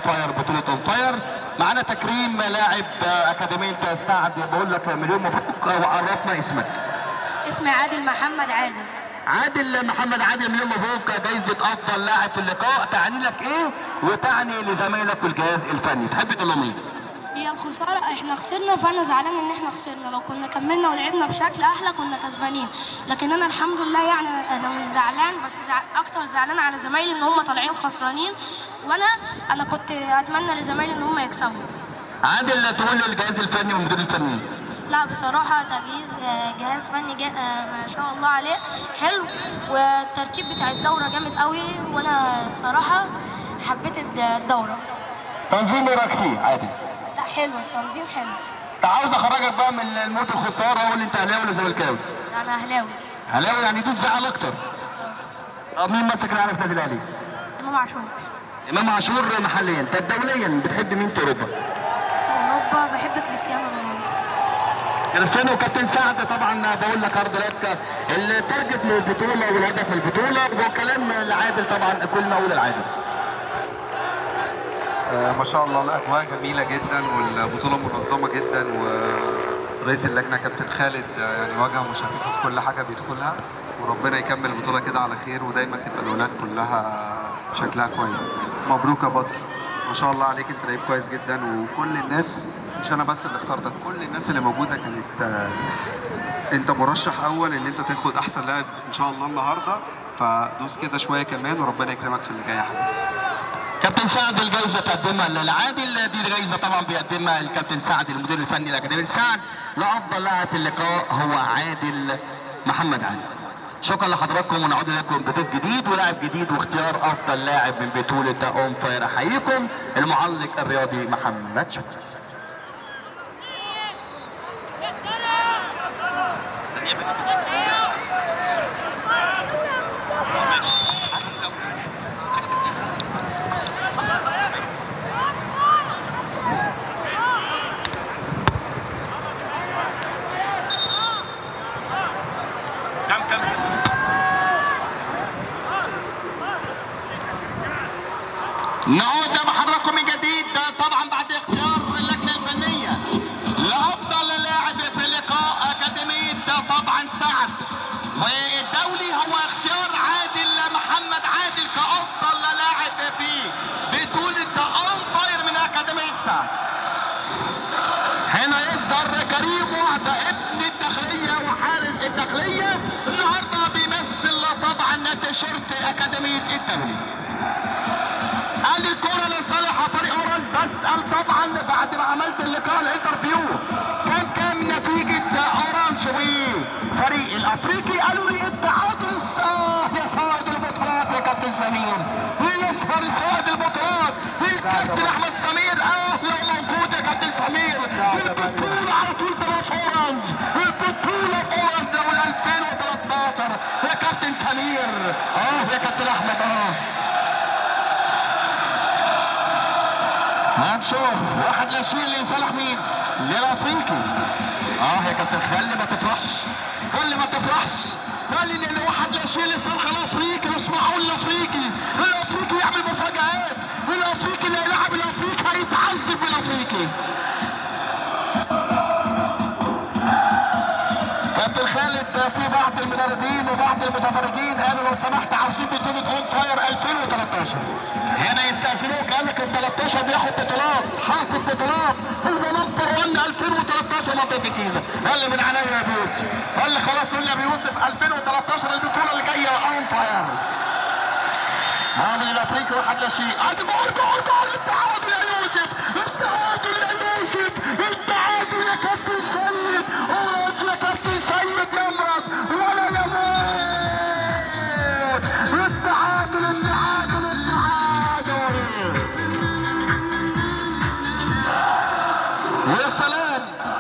فاير، بطولة اون فاير. معانا تكريم لاعب اكاديمية سعد، بقول لك مليون مبروك وعرفنا اسمك. اسمي عادل محمد عادل. عادل محمد عادل، مليون مبروك، جايزة أفضل لاعب في اللقاء. تعني لك إيه وتعني لزمايلك والجهاز الفني؟ تحب تقول لهم إيه؟ هي الخسارة احنا خسرنا، فانا زعلان ان احنا خسرنا. لو كنا كملنا ولعبنا بشكل احلى كنا كسبانين، لكن انا الحمد لله يعني انا مش زعلان، بس اكتر زعلان على زمايلي ان هم طالعين خسرانين، وانا كنت اتمنى لزمايلي ان هم يكسبوا. عادل، تقول للجهاز الفني والمدير الفني؟ لا بصراحة جهاز فني ما شاء الله عليه حلو، والترتيب بتاع الدورة جامد قوي، وانا الصراحة حبيت الدورة. تنظيم ايه رايك فيه عادل؟ لا حلو، التنظيم حلو. عاوز اخرجك بقى من المود الخساره، قول لي انت اهلاوي ولا زملكاوي؟ انا اهلاوي. اهلاوي، يعني دول زعل اكتر. طب مين ماسك الاعلى في النادي الاهلي؟ امام عاشور. امام عاشور محليا. طب دوليا بتحب مين في اوروبا؟ في اوروبا بحب كريستيانو رونالدو. كريستيانو. كابتن سعد، طبعا بقول لك عرض لك التارجت من البطوله والهدف من البطوله، وكلام العادل طبعا كلنا نقول العادل. ما شاء الله، الاجواء جميله جدا والبطوله منظمه جدا، ورئيس اللجنه كابتن خالد يعني واجهه مشرفه في كل حاجه بيدخلها، وربنا يكمل البطوله كده على خير، ودايما تبقى الاولاد كلها شكلها كويس. مبروك يا بدر، ما شاء الله عليك، انت لعيب كويس جدا، وكل الناس مش انا بس اللي اخترتك، كل الناس اللي موجوده كانت انت مرشح اول ان انت تاخد احسن لاعب ان شاء الله النهارده، فدوس كده شويه كمان وربنا يكرمك في اللي جاي يا حبيبي. كابتن سعد، الجائزه تقدمها للعادل، دي جائزه طبعا بيقدمها الكابتن سعد المدير الفني لاكاديميه سعد لافضل لاعب في اللقاء هو عادل محمد عادل. شكرا لحضراتكم، ونعود اليكم بضيف جديد ولاعب جديد واختيار افضل لاعب من بطوله اون فاير. احييكم المعلق الرياضي محمد شكري. نعود مع حضراتكم من جديد، طبعا بعد اختيار اللجنه الفنيه لافضل لاعب في لقاء اكاديميه طبعا سعد، والدولي هو اختيار عادل محمد عادل كافضل لاعب في بطوله اون فاير من اكاديميه سعد. هنا يظهر كريم وعده ابن الداخليه وحارس الداخليه، النهارده بيمثل طبعا تيشيرت اكاديميه الدولي. ادي الكرة لصالح فريق اورنج. بسأل طبعا بعد ما عملت اللقاء الانترفيو كام نتيجة اورنج وفريق الافريقي؟ قالوا لي التعادل. يا صائد البطولات يا كابتن سمير، ويظهر صائد البطولات الكابتن احمد سمير. لو موجود يا كابتن سمير، البطولة على طول بلاش اورنج، البطولة اورنج لو 2013 يا كابتن سمير. يا كابتن احمد. هنشوف 1-0 لصالح مين؟ للافريقي. يا كابتن خلي ما تفرحش، قول ما تفرحش، قال لي ان 1-0 لصالح الافريقي. مش معقول الافريقي يعمل مفاجآت، الافريقي اللي هيلاعب الافريقي هيتعذب بالافريقي. كابتن خالد، في بعض المدربين وبعض المتفرجين قالوا لو سمحت عاوزين بطولة اون فاير 2013. هنا يستأذنوك، قال لك ال 13 بياخد بطولات، حاصل بطولات، هو نمبر 1 2013 منطقة الجيزة. قال لي من عناية يا ابو يوسف، قال لي خلاص قول لي يا ابو يوسف 2013 البطولة اللي جاية اون فاير. هذا الافريقي 1-0. ادي جول التعادل يا يوسف، التعادل يا يوسف، التعادل يا كابتن سيد، اورنج يا كابتن سيد يمرض ولا يموت. التعادل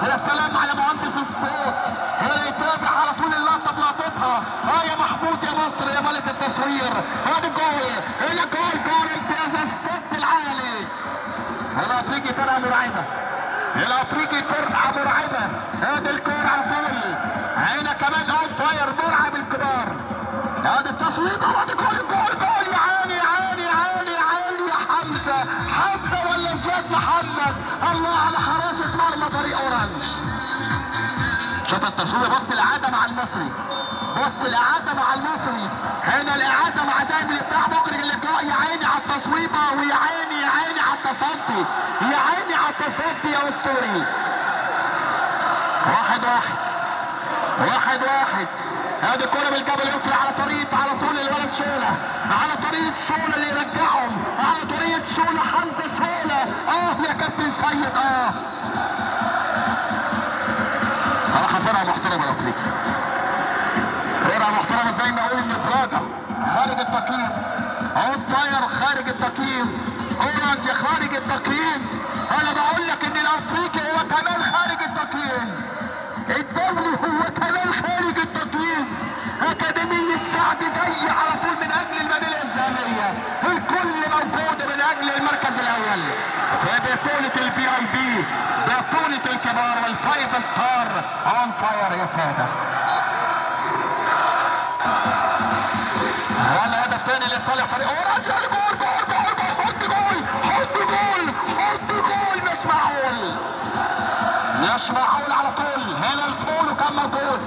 يا سلام على مهندس الصوت اللي يتابع على طول اللقطه بلقطتها. يا محمود يا مصر يا ملك التصوير. هذا جول، هنا جول امتياز الصوت العالي. الافريقي فرقه مرعبه، الافريقي فرقه مرعبه. هذا الكوره على طول، هنا كمان اون فاير مرعب الكبار. هذا التصوير، هذا جول يا عالي يا حمزه عماد محمد. الله على حراسة مرمى فريق اورنج. شوف التصوير، بص الاعادة مع المصري، بص الاعادة مع المصري. هنا الاعادة مع دايما بتاع مخرج اللقاء. يا عيني على التصويبة، ويا عيني يا عيني على التصدي، يا عيني على التصدي يا اسطوري. 1-1. هذه الكرة بالجبل اليسرى على طول الولد شولة، على طريقة شولة اللي يرجعهم، على طريقة شولة حمزة شولة. يا كابتن سيد. صراحة فرقة محترمة الافريقي، فرقة محترمة زي ما اقول ان براجا خارج التقييم، اون فاير خارج التقييم، اورنج خارج التقييم. انا بقول لك ان الافريقي هو كمان خارج التقييم، الدولي هو كمان خارج التقييم. أكاديمية سعد جاي على طول من أجل الميدالية الذهبية، الكل موجود من أجل المركز الأول في بطولة الVIP، بطولة الكبار والفايف ستار أون فاير يا سادة. ولا هدف تاني لصالح فريق اورنج. جول مش معقول، مش معقول على طول. هنا الفول كان موجود،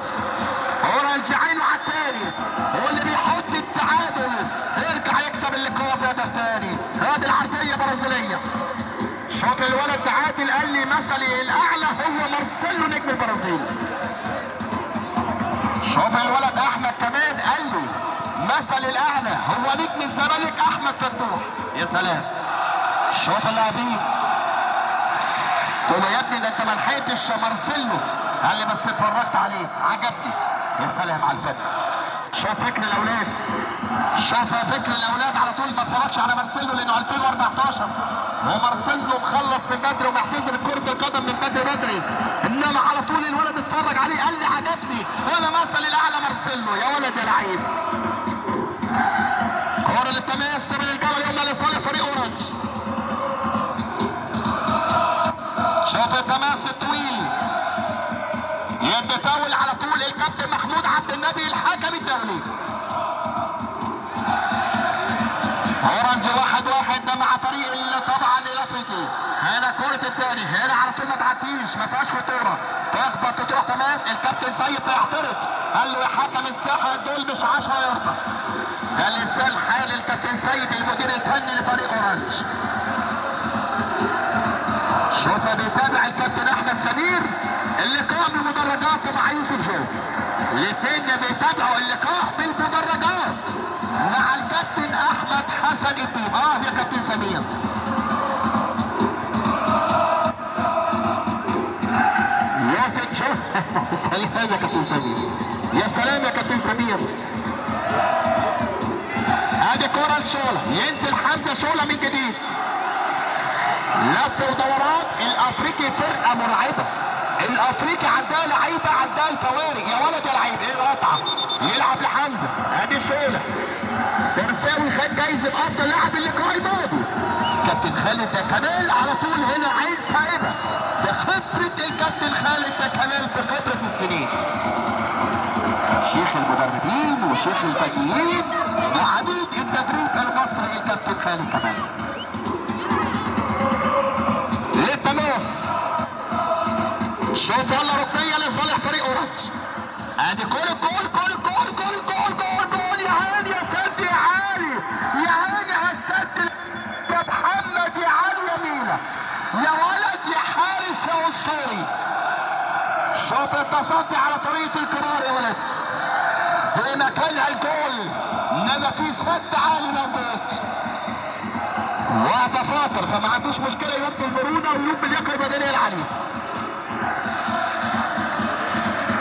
اورنج عينه على التاني، هو اللي بيحط التعادل، يرجع يكسب اللقاء بهدف تاني. هذه العرضيه برازيليه. شوف الولد تعادل، قال لي مثلي الاعلى هو مارسيلو نجم البرازيل. شوف الولد احمد كمان قال لي مثل الاعلى هو نجم الزمالك احمد فتوح. يا سلام، شوف اللاعبين. قلت له يا ابني ده انت ما لحقتش مارسيلو، قال لي بس اتفرجت عليه عجبني. يا سلام على الفن. شوف فكر الاولاد، شوف فكر الاولاد على طول. ما اتفرجش على مارسيلو لانه 2014 ومارسيلو مخلص من بدري ومعتزل كرة القدم من بدري، انما على طول الولد اتفرج عليه قال لي عجبني، انا مثل الاعلى مارسيلو. يا ولد يا لعيب. كرة للتماس من الجبل يوم لصالح فريق اورنج. شوف التماس الطويل، يبقى فاول على طول الكابتن محمود عبد النبي الحكم الدولي. اورنج 1-1 ده مع فريق طبعا الافريقي. هنا كرة الثاني، هنا على طول ما تعديش، ما فيهاش خطورة، تخبط تروح تماس. الكابتن سيد بيعترض، قال له يا حكم الساحة دول مش 10 ياردة. ده لسان حال الكابتن سيد المدير الفني لفريق اورنج. شوف بيتابع الكابتن احمد سمير اللقاء بالمدرجات مع يوسف جو. الاثنين بيتابعوا اللقاء بالمدرجات مع الكابتن احمد حسن الدين. يا كابتن سمير. يوسف جو. سلام يا كابتن سمير، يا سلام يا كابتن سمير. ادي كرة لشولة، ينزل حمزة شولة من جديد، لف ودورات. الافريقي فرقه مرعبه، الافريقي عداه لعيبه، عداه الفوارق. يا ولد يا لعيب، ايه القطعه؟ يلعب لحمزه، ادي شوله. سرساوي خد جايزه افضل لاعب اللقاء الماضي. كابتن خالد ده كمال على طول هنا عين سائبه بخبره الكابتن خالد ده كمال، بخبره السنين. شيخ المدربين وشيخ الفنيين وعميد التدريب المصري الكابتن خالد كمال. للتماس. شوف يلا ركنيه لصالح فريق اورنج. ادي جول. يا عيني يا سد يا عالي، يا عيني على السد يا محمد، يا عالي يا مينا، يا ولد يا حارس يا اسطوري. شوف التصدي على طريقه الكبار يا ولد، بمكانها الجول، انما في سد عالي موجود وبفاطر، فما عندوش مشكله يوم بالمرونه ويوم باليقظه البدنيه العاليه.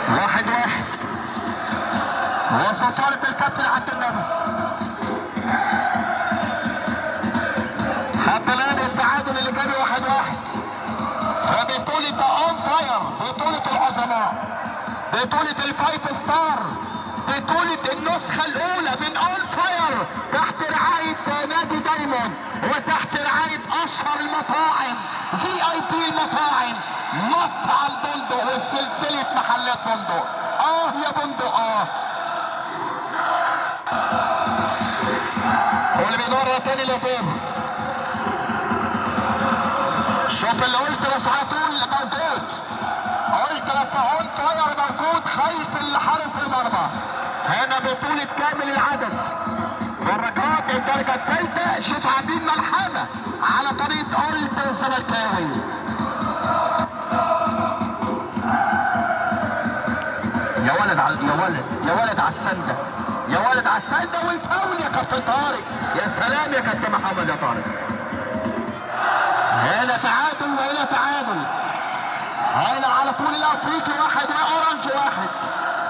1-1 وسطرة الكابتن عبد النبي. حتى الان التعادل اللي جابه 1-1 فبطولة اون فاير، بطولة العظماء، بطولة الفايف ستار، بطولة النسخة الأولى من اون فاير تحت رعاية نادي دايموند وتحت رعاية أشهر المطاعم VIP المطاعم، مطعم بندق وسلسلة محلات بندق. يا بندق. هو اللي بيدور تاني لقدام. شوف اللي قلت بس على طول موجود، قلت بس اون فاير موجود، خايف الحارس المرمى. هنا بطولة كامل العدد والركلات الدرجة الثالثة. شوف عاملين ملحمة على طريقة قلت الزملكاوي. يا ولد على السندة، يا ولد على السندة والفاول يا كابتن طارق. يا سلام يا كابتن محمد يا طارق. هنا تعادل وهنا تعادل. هنا على طول الافريقي واحد واورنج واحد.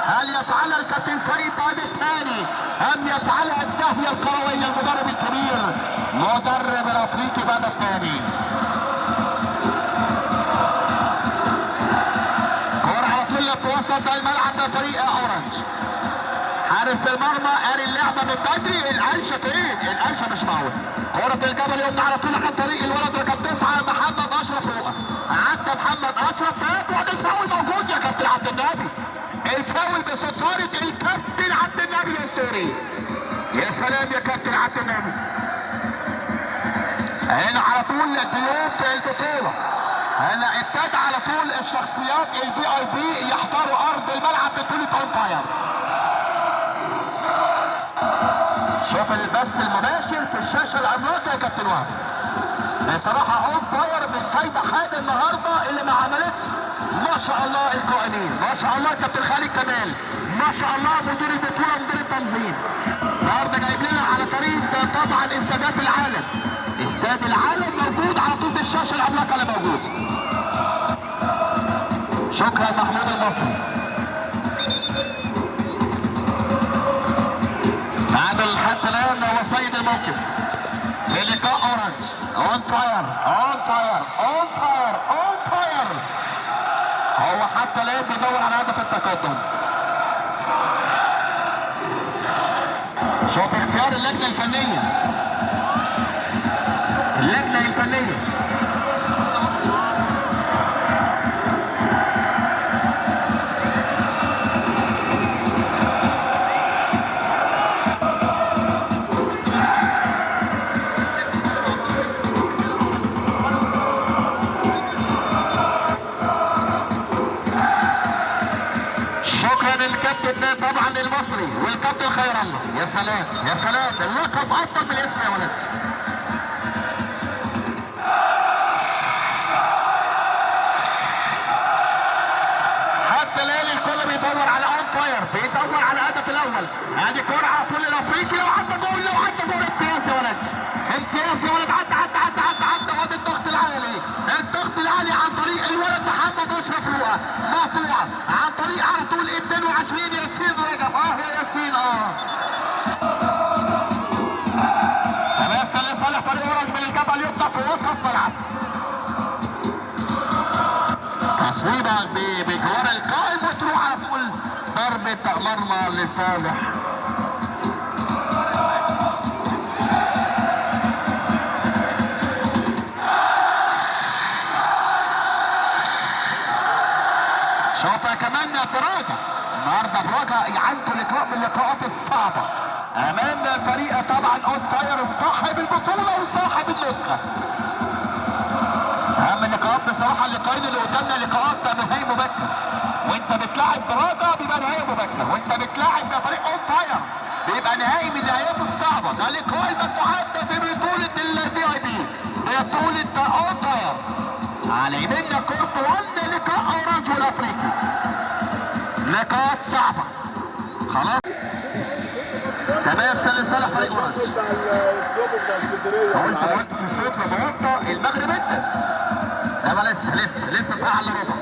هل يفعلها الكابتن فريد هدف ثاني ام يفعلها الدهية الكروية المدرب الكبير مدرب الافريقي بهدف ثاني؟ كورة على طول في وسط الملعب ده فريق اورنج. حارس المرمى قاري اللعبه من بدري. القلشه فين؟ القلشه مش معقول. كرة الجبل يقوم على طول عن طريق الولد رقم 9 محمد اشرف فوقه. عدى محمد اشرف فات والفاول موجود يا كابتن عبد النبي. الفاول بصفارة الكابتن عبد النبي الاسطوري. يا سلام يا كابتن عبد النبي. هنا على طول ضيوف البطولة. هنا ابتدى على طول الشخصيات الVIP يحضروا ارض الملعب بطولة اون فاير. شوف البث المباشر في الشاشه العملاقه يا كابتن وهب. بصراحه اون فاير مش سايبه حاجه النهارده اللي ما عملتش. ما شاء الله القائمين، ما شاء الله كابتن خالد كمال، ما شاء الله مدير البطوله مدير التنظيم. النهارده جايب لنا على طريق طبعا استادات العالم. استاد العالم موجود على طول بالشاشه العملاقه اللي موجود. شكرا محمود المصري. تعادل حتى الان هو سيد الموقف في لقاء اورنج. اون فاير اون فاير اون فاير اون فاير. هو حتى الان بيدور على هدف التقدم. شوف اختيار اللجنه الفنيه. اللجنه الفنيه الكابتن طبعا المصري والكابتن خير الله. يا سلام يا سلام، اللقب افضل من الاسم يا ولد. حتى الان الكل بيدور على اون فاير، بيدور على الهدف الاول. ادي كوره على طول الافريقي، لو عدى جول لو عدى جول امتياز يا ولد، امتياز يا ولد. عدى وادي الضغط العالي، الضغط العالي عن طريق الولد محمد اشرف فوقه مقطوع عن طريق على طول 22 ياسين رجب. يا ياسين تماس لصالح فريق اورنج من الجبل يبدا في وسط ملعب. تصويبه بجوار القائم وتروح على طول ضربه مرمى لصالح شوف كمان براجة. النهارده براجة عنده لقاء من اللقاءات الصعبة امام فريق طبعا اون فاير صاحب البطولة وصاحب النسخة. اهم اللقاءات بصراحة اللقاءين اللي قدامنا لقاءات نهائي مبكر. وانت بتلاعب براجة بيبقى نهائي مبكر، وانت بتلاعب فريق اون فاير بيبقى نهائي من النهايات الصعبة. ده لقاء المجموعات ده في بطولة الVIP بطولة اون فاير. على يميننا كورت 1 لقاء اورنج والافريقي. لقاءات صعبة خلاص. تماس لصالح فريق اورنج. قلت مهندس الصوت لما وطى المغرب انت. لا لسه ساعة الا ربع.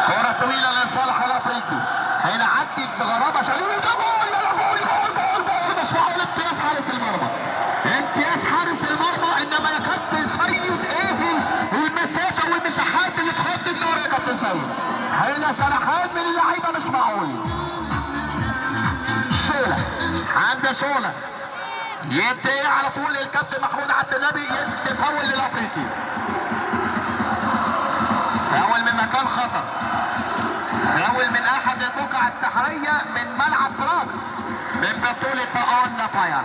كرة طويلة لصالح الافريقي. هنا عدت بغرابة شديدة. جول مش معقول. امتياز حارس المرمى، امتياز حارس المرمى. انما يا كابتن سيد ايه المسافة والمساحات اللي تخد النور يا كابتن سيد. هنا سرحان من اللعيبة مش معقول. شولة حمزة شولة يبتدي على طول الكابتن محمود عبد النبي يفول للافريقي. مكان خطر. فاول من احد البقع السحريه من ملعب براغ من بطوله اون فاير.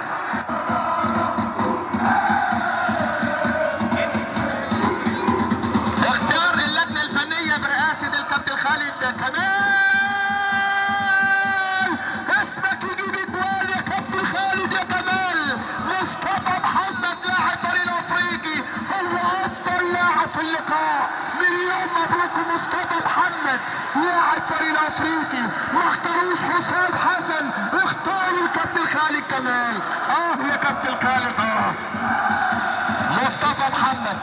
اختيار اللجنه الفنيه برئاسه الكابتن خالد كمال. اسمك يجيب اجوال يا كابتن خالد يا كمال. مصطفى محمد لاعب فريق الافريقي هو افضل لاعب في اللقاء. مليون مبروك مصطفى محمد لاعب فريق الافريقي. ما اختاروش حسام حسن، اختاروا الكابتن خالد كمال. يا كابتن خالد مصطفى محمد.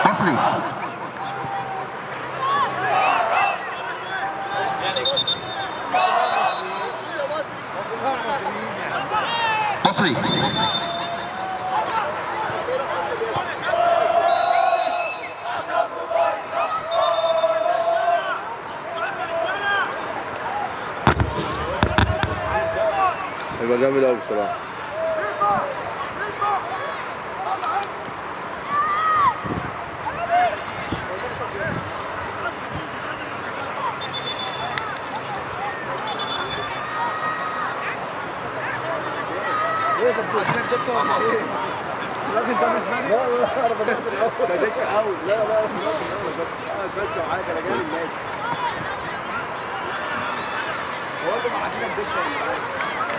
مصري مصري يبقى جامد قوي بصراحه. الراجل ده مش مالي. لا ده دكه قوي. لا اتمشى معاك انا جاي النادي. هو انتوا معاشين الدكه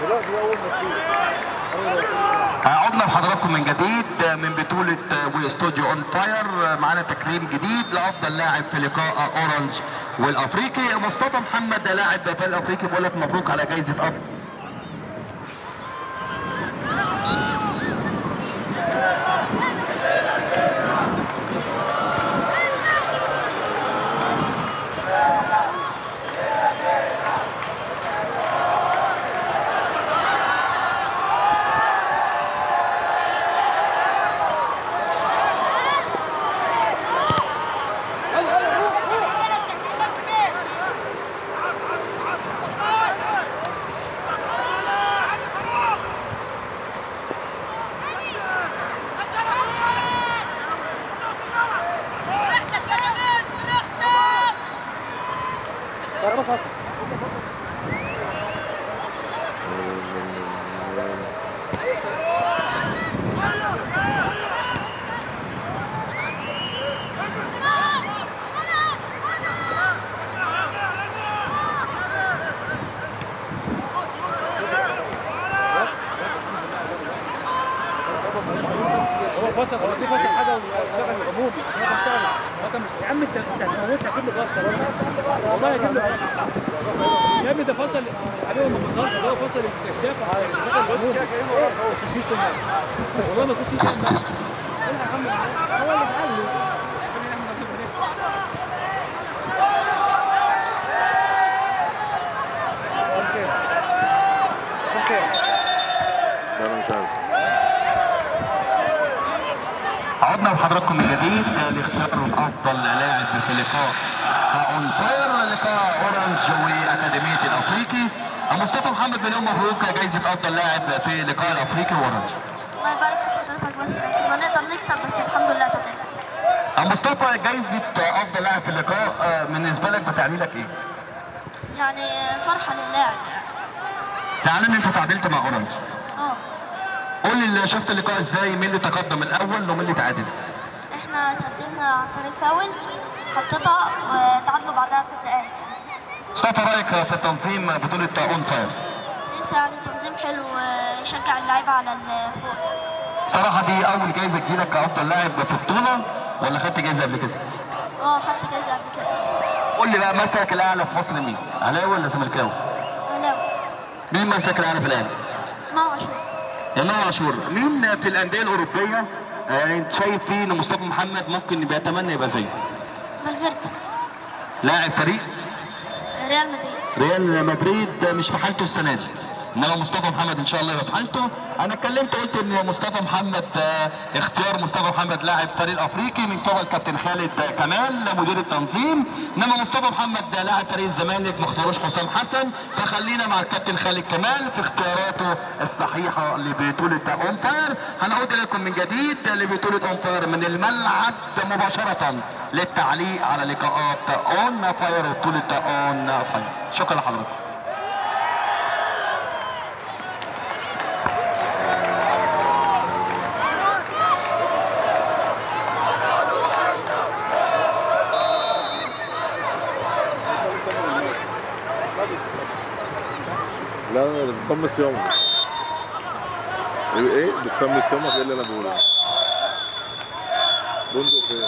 دلوقتي اول ما تشوف. عدنا لحضراتكم من جديد من بطولة واستوديو اون فاير. معانا تكريم جديد لأفضل لاعب في لقاء اورنج والافريقي. مصطفى محمد لاعب في الافريقي بقول لك مبروك على جايزة افضل. كهربا فاصل. هو فاصل، هو في فاصل حاجه وشغل العمومي عشان تشتغل. هو مش يا عم انت هتموتنا اكيد له غلطه والله هجيب له يا ابني. ده فصل عليه ما فصلش، ده هو فصل الكشاف على الشغل العمومي. تشيش والله ما تخش هو اللي اتعلم. عدنا لحضراتكم من جديد لاختيار افضل لاعب في لقاء اون فاير. لقاء اورنج واكاديميه الافريقي. مصطفى محمد مليون مبروك جايزه افضل لاعب في لقاء الافريقي واورنج. الله يبارك في حضرتك، بس ما نقدر نكسب بس الحمد لله تعادلنا. مصطفى جايزه افضل لاعب في اللقاء بالنسبه لك بتعني لك ايه؟ يعني فرحه للاعب. زعلان انت تعادلت مع اورنج. قول لي اللي شفت اللقاء ازاي؟ مين اللي تقدم الاول ومين اللي تعادل؟ احنا تقدمنا عن طريق فاول حطيتها وتعادلوا بعدها بدقايق. مصطفى رايك في تنظيم بطوله اون فاير؟ لسه يعني تنظيم حلو يشجع اللعيبه على الفوز. صراحه دي اول جايزه تجيلك كافضل لاعب في البطوله ولا خدت جايزه قبل كده؟ خدت جايزه قبل كده. قول لي بقى مسلك الاعلى في مصر مين؟ اهلاوي ولا زملكاوي؟ اهلاوي. مين مسلك الاعلى في الاهلي؟ امام عاشور. امام عاشور. مين في الانديه الاوروبيه انت شايف فيه ان مصطفى محمد ممكن يبقى يتمنى يبقى زيه؟ فالفيردي. لاعب فريق ريال مدريد. ريال مدريد مش في حالته السنه دي، انما مصطفى محمد ان شاء الله يبقى في حالته. انا اتكلمت قلت ان مصطفى محمد اختيار مصطفى محمد لاعب فريق الافريقي من قبل كابتن خالد كمال مدير التنظيم، انما مصطفى محمد لاعب فريق الزمالك ما اختاروش حسام حسن، فخلينا مع الكابتن خالد كمال في اختياراته الصحيحه لبطوله اون فاير. هنعود اليكم من جديد لبطوله اون فاير من الملعب مباشره للتعليق على لقاءات اون فاير وبطوله اون فاير. شكرا لحضرتك. لا لا بتصمص يومك. ايه بتصمص يومك؟ ايه اللي انا بقوله؟ بندق فين؟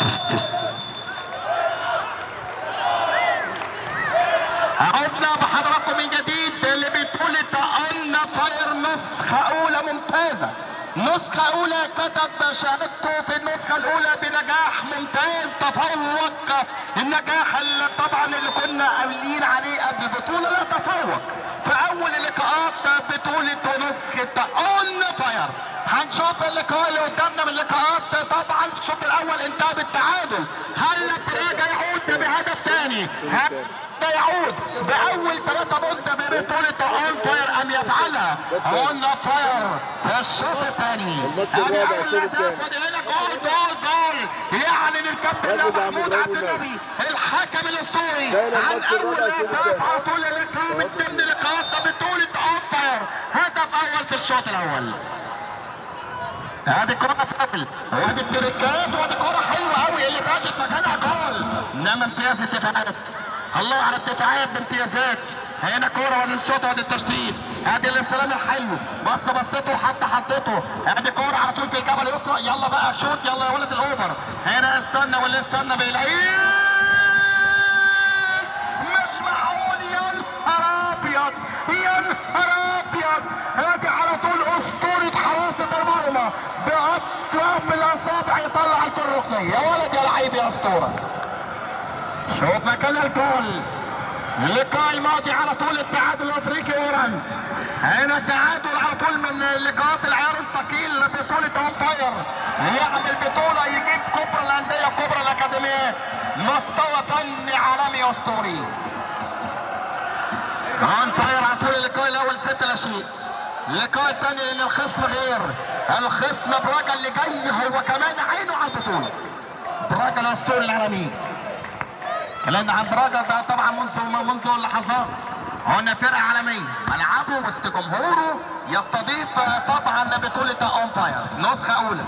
عدنا بحضراتكم من جديد لبطولة اون فاير نسخة أولى ممتازة. نسخة أولى كتب شهادته في النسخة الأولى بنجاح ممتاز، تفوق النجاح اللي طبعا اللي كنا قابلين عليه قبل البطولة، لا تفوق في أول لقاءات بطولة نسخة اون فاير. هنشوف اللقاء اللي قدامنا من اللقاءات. طبعا في الشوط الأول انتهى بالتعادل. هل الدراجة يعود بهدف ثاني؟ يعود باول 3 بونت في بطوله اون فاير ام يفعلها اون فاير في الشوط الثاني؟ ادي اول هدف، ودي هنا جول جول جول. يعلن الكابتن محمود عبد النبي الحكم الاسطوري عن اول هدف على طول اللقاء من ضمن لقاءات بطوله اون فاير. هدف اول في الشوط الاول. ادي كرة فاول، وادي التريكات، وادي كرة حلوة قوي اللي فاتت مكانها جول. انما امتياز الدفاعات، الله على الدفاعات بامتيازات. هنا كرة وادي الشوط وادي التشتيت، ادي الاستلام الحلو، بصته حطته، ادي كرة على طول في الجبهة اليسرى. يلا بقى شوط، يلا يا ولد الاوفر. هنا استنى واللي استنى بيلاقيه. مش معقول، يا نهار ابيض يا نهار ابيض. ادي على طول اسطورة حراسة المرمى باطراف الاصابع يطلع الكرة الركنية. يا ولد يا لعيب يا اسطورة. شوف مكان الجول. اللقاء الماضي على طول التعادل الافريقي اورنج. هنا التعادل على طول من لقاءات العيار الثقيل بطولة اون فاير. يعمل بطولة يجيب كبرى الاندية كبرى الاكاديميات. مستوى فني عالمي اسطوري. اون فاير على طول اللقاء الاول 6-0. اللقاء الثاني ان الخصم غير. الخصم براجا اللي جاي هو كمان عينه على البطولة. براجا الاسطوري العالمي. كلامنا عن براجا ده طبعا منذ لحظات. هنا فرقة عالمية، ملعبه وسط جمهوره يستضيف طبعا بطولة اون فاير نسخة أولى.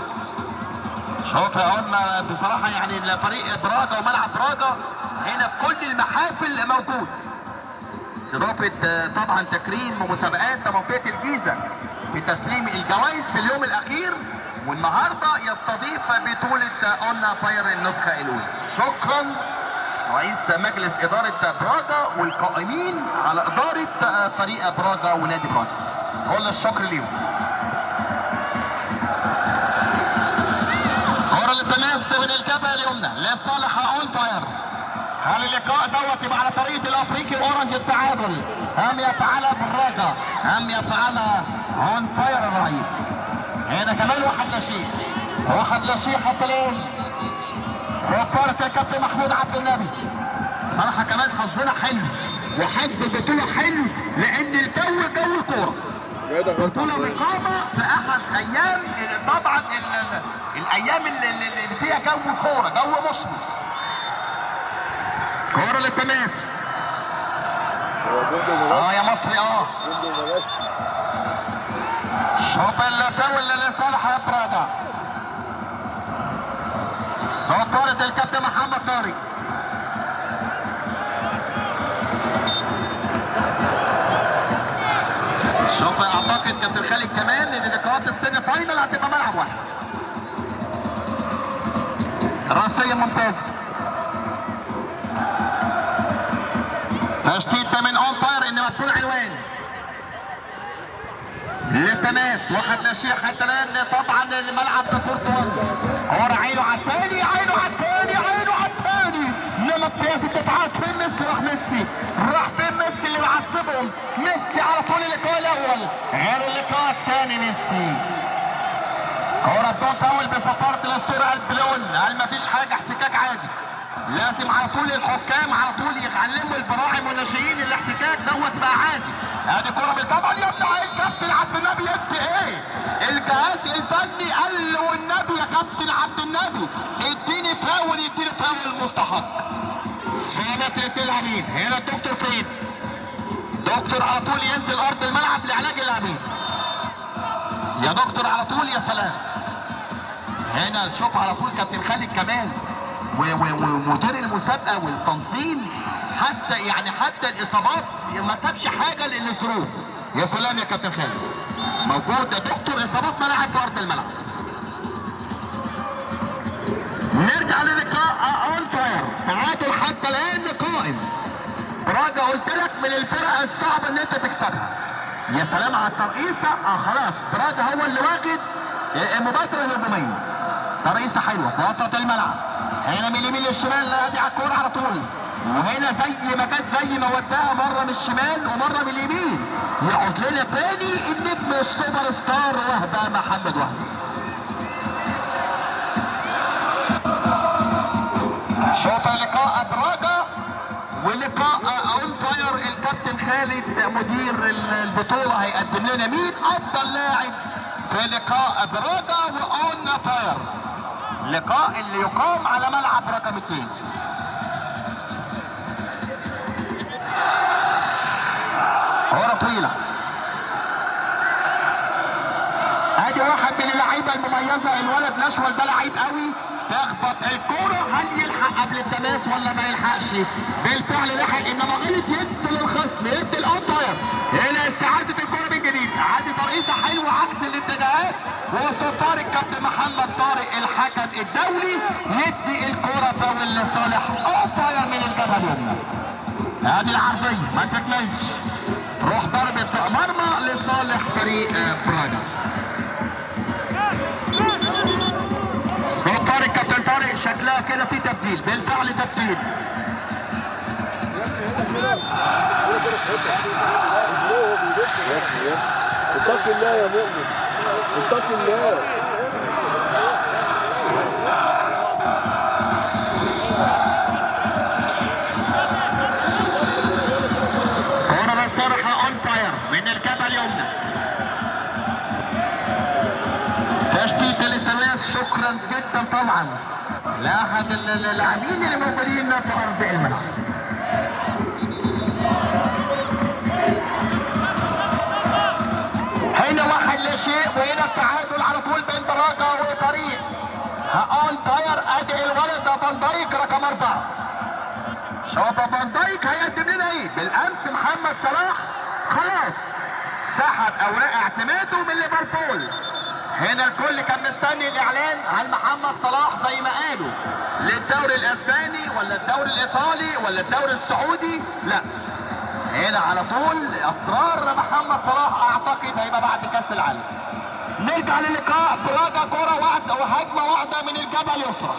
شوف قلنا بصراحة يعني فريق براجا وملعب براجا هنا في كل المحافل موجود. استضافة طبعا تكريم مسابقات منطقة الجيزة في تسليم الجوائز في اليوم الأخير، والنهارده يستضيف بطولة اون فاير النسخة الأولى. شكرا رئيس مجلس إدارة براجا والقائمين على إدارة فريق براجا ونادي براجا. كل الشكر ليهم. كرة للتماس من الجبهة اليمنى لصالح اون فاير. هل اللقاء دوت يبقى على طريقة الأفريقي أورنج التعادل؟ أم يفعلها براجا؟ أم يفعلها اون فاير الرهيب؟ هنا كمان 1-0. 1-0 حتى الآن. صفارة الكابتن محمود عبد النبي. صراحة كمان حظنا حلو وحظ البطولة حلو لأن الجو جو كورة. بطولة مقامة في أحد أيام طبعا الأيام اللي فيها جو كورة، جو مشمس. كورة للتماس. يا مصري شوط الفاول لصالح براجا. صفارة الكابتن محمد طارق. سوف اعتقد كابتن خالد كمان ان لقاءات السن فاينل هتبقى ملعب واحد. راسية ممتازة. تشتيت من اون فاير انما بدون عنوان. للتماس 1-0 حتى الان طبعا الملعب ببورتوال. كورة عينه على الثاني، عينه على الثاني، عينه على الثاني، انما امتياز الدفاعات من غير اللقاء الثاني ميسي. كرة بدون فاول بصفارة الاسطورة البلون. قال مفيش حاجة، احتكاك عادي. لازم على طول الحكام على طول يعلموا البراعم والناشئين الاحتكاك دوت بقى عادي. ادي كرة بالطبع يا ابني. الكابتن عبد النبي يدي ايه؟ الجهاز الفني قال له والنبي يا كابتن عبد النبي اديني فاول، يديني فاول مستحق. سنة اللاعبين هنا الدكتور فين؟ دكتور على طول ينزل ارض الملعب لعلاج اللاعبين. يا دكتور على طول، يا سلام. هنا شوف على طول كابتن خالد كمال ومدير المسابقه والتنظيم، حتى الاصابات ما سابش حاجه للظروف. يا سلام يا كابتن خالد. موجود يا دكتور، اصابات ملاعب في ارض الملعب. نرجع للقاء اون فاير. تعادل حتى الان قائم. براجا قلت لك من الفرق الصعبه ان انت تكسبها. يا سلام على الترقيصه. خلاص براجا هو اللي واخد المبادره الهجوميه. ترقيصه حلوه في وسط الملعب. هنا من اليمين للشمال، ادي على الكوره على طول. وهنا زي ما كانت زي ما وداها مره من الشمال ومره من اليمين. يقعد لنا تاني النجم السوبر ستار وهبه محمد وهبه. شوف لقاء براجا ولقاء اون فاير. الكابتن خالد مدير البطوله هيقدم لنا مين افضل لاعب في لقاء براجا واون فاير. اللقاء اللي يقام على ملعب رقم 2. كرة طويلة. ادي واحد من اللعيبه المميزه، الولد الاشول ده لعيب قوي. تخبط الكرة، هل يلحق قبل التماس ولا ما يلحقش؟ بالفعل لحق، انما غلط يد للخصم، يد الامباير. هنا استعادة الكرة من جديد. عادي ترقيصة حلوة عكس الاتجاهات، وصفار الكابتن محمد طارق الحكم الدولي يدي الكرة فاول لصالح امباير من الجبهة اليمنى. ادي العرضية ما تكملش، تروح ضربة مرمى لصالح فريق براجا. صوت طارق كابتن طارق شكلها كده في تبديل، بالفعل تبديل. اتق الله يا مؤمن، اتق الله. كرة بالصراحة اون فاير من الجبهة اليمنى. تشتيت للتماس، شكرا جدا طبعا لاحد اللاعبين اللي موجودين في ارض الملعب. هنا 1-0 وهنا التعادل على طول بين براجا وفريق اون فاير. ادي الولد ده فان دايك رقم 4. شوف فان دايك هيقدم لنا ايه؟ بالامس محمد صلاح خلاص سحب اوراق اعتماده من ليفربول. هنا الكل كان مستني الاعلان، هل محمد صلاح زي ما قالوا للدوري الاسباني ولا الدوري الايطالي ولا الدوري السعودي؟ لا، هنا على طول اصرار محمد صلاح. اعتقد هيبقى بعد كاس العالم. نرجع للقاء براجا. كرة واحدة وهجمة واحدة من الجبهة اليسرى.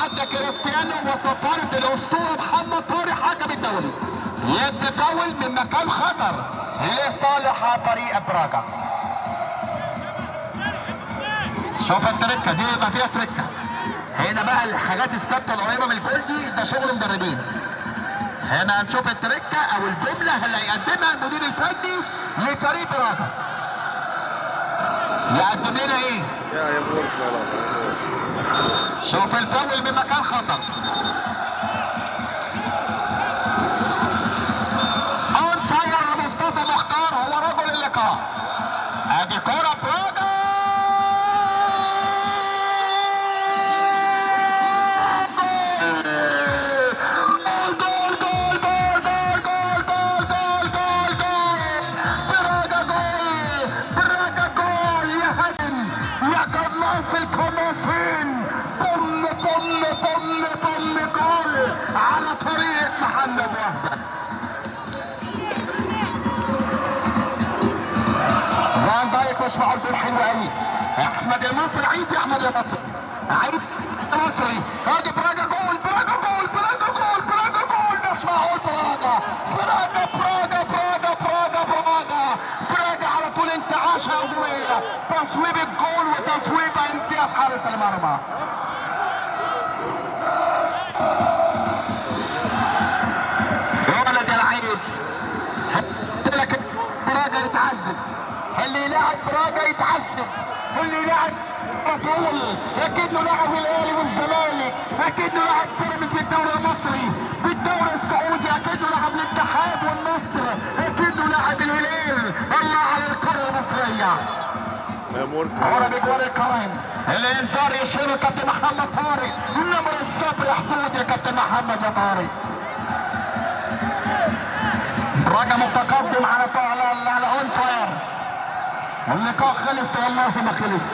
عدى كريستيانو وصفارة الاسطورة محمد طارق حكم الدوري. يد فاول من مكان خطر لصالح فريق براجا. شوف التركه دي يبقى فيها تركه. هنا بقى الحاجات الثابته القريبه من الجول دي ده شغل مدربين. هنا هنشوف التركه او الجمله اللي هيقدمها المدير الفني لفريق براجا. يقدم لنا ايه؟ شوف الفاول من مكان خطر. اون فاير مصطفى مختار هو رجل اللقاء. ادي كرة براجا. على طريقة محمد وهبة. فان دايك مش معقول حلو قوي. احمد المصري عيد، يا احمد المصري عيد المصري. ادي براجا جول، براجا جول، براجا جول، براجا جول. مش معقول براجا، براجا براجا براجا براجا براجا براجا على تصويبة جول وتصويبة امتياز حارس المرمى. يا ولد يا لعيب، قلت لك براجا يتعذب، اللي يلاعب براجا يتعذب، واللي يلاعب اقول اكيد له لاعب الاهلي والزمالك، اكيد له لاعب بيراميدز بالدوري المصري، بالدوري السعودي، اكيد له لاعب الاتحاد والنصر، اكيد له لاعب الهلال. الله على القاره المصريه. كرة بجوار الكريم، الانذار يشيله كابتن محمد طارق، النمر الصفر يحدود يا كابتن محمد يا طارق. رقم متقدم على اون فاير. اللقاء خلص والله ما خلص،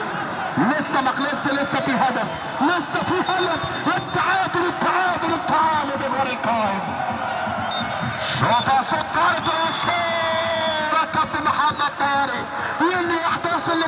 لسه ما خلصش، لسه في هدف، لسه في هدف، التعادل بجوار الكريم. شوطة صفارة الاسطورة كابتن محمد طارق، واللي يحدث اللي